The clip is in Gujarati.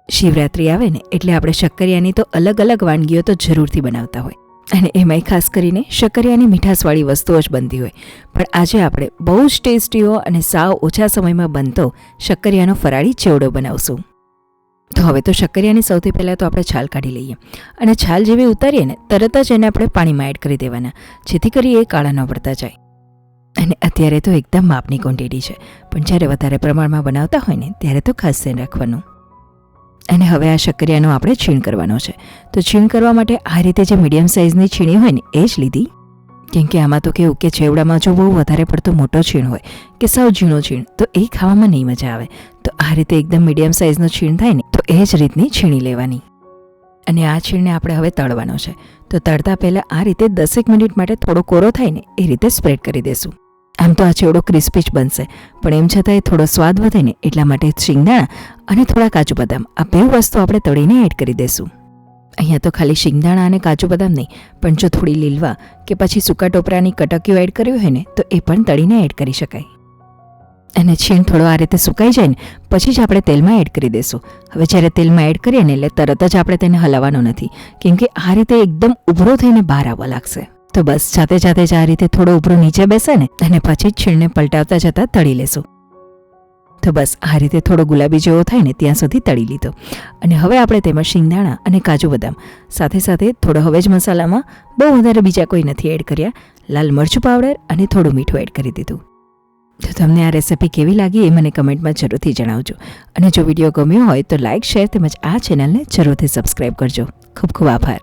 શિવરાત્રિ આવે ને એટલે આપણે શક્કરિયાની તો અલગ અલગ વાનગીઓ તો જરૂરથી બનાવતા હોય, અને એમાંય ખાસ કરીને શક્કરિયાની મીઠાશવાળી વસ્તુઓ જ બનતી હોય. પણ આજે આપણે બહુ જ ટેસ્ટીઓ અને સાવ ઓછા સમયમાં બનતો શક્કરિયાનો ફરાળી ચેવડો બનાવશું. તો હવે તો શક્કરિયાની સૌથી પહેલાં તો આપણે છાલ કાઢી લઈએ, અને છાલ જેવી ઉતારીએ ને તરત જ એને આપણે પાણીમાં એડ કરી દેવાના, જેથી કરી એ કાળા ન પડતા જાય. અને અત્યારે તો એકદમ માપની ક્વોન્ટિટી છે, પણ જ્યારે વધારે પ્રમાણમાં બનાવતા હોય ને ત્યારે તો ખાસ ધ્યાન રાખવાનું. અને હવે આ શક્કરિયાનો આપણે છીણ કરવાનો છે. તો છીણ કરવા માટે આ રીતે જે મીડિયમ સાઇઝની છીણી હોય ને એ જ લીધી, કેમ કે આમાં તો કેવું કે ચેવડામાં જો બહુ વધારે પડતો મોટો છીણ હોય કે સાવ ઝીણો છીણ તો એ ખાવામાં નહીં મજા આવે. તો આ રીતે એકદમ મીડિયમ સાઇઝનો છીણ થાય ને તો એ જ રીતની છીણી લેવાની. અને આ છીણને આપણે હવે તળવાનો છે. તો તળતા પહેલાં આ રીતે 10 મિનિટ માટે થોડો કોરો થાય ને એ રીતે સ્પ્રેડ કરી દેશું. આમ તો આ ચેવડો ક્રિસ્પી જ બનશે, પણ એમ છતાંય થોડો સ્વાદ વધે ને એટલા માટે શિંગદાણા અને થોડા કાજુ બદામ આ બે વસ્તુ આપણે તળીને એડ કરી દઈશું. અહીંયા તો ખાલી શિંગદાણા અને કાજુ બદામ નહીં, પણ જો થોડી લીલવા કે પછી સૂકા ટોપરાની કટકીઓ એડ કર્યું હોય ને તો એ પણ તળીને એડ કરી શકાય. અને છીણ થોડો આ રીતે સુકાઈ જાય ને પછી જ આપણે તેલમાં એડ કરી દઈશું. હવે જ્યારે તેલમાં એડ કરીએ ને એટલે તરત જ આપણે તેને હલાવવાનો નથી, કેમ કે આ રીતે એકદમ ઉભરો થઈને બહાર આવવા લાગશે. તો બસ જાતે જાતે જ આ રીતે થોડો ઉભરો નીચે બેસે ને અને પછી છીણને પલટાવતા જતાં તળી લેશું. તો બસ આ રીતે થોડો ગુલાબી જેવો થાય ને ત્યાં સુધી તળી લીધો. અને હવે આપણે તેમાં શિંગદાણા અને કાજુ બદામ સાથે સાથે થોડો હવેજ મસાલામાં બહુ વધારે બીજા કોઈ નથી એડ કર્યા, લાલ મરચું પાવડર અને થોડું મીઠું એડ કરી દીધું. તો તમને આ રેસિપી કેવી લાગી એ મને કમેન્ટમાં જરૂરથી જણાવજો. અને જો વિડીયો ગમ્યો હોય તો લાઇક, શેર તેમજ આ ચેનલને જરૂરથી સબસ્ક્રાઈબ કરજો. ખૂબ ખૂબ આભાર.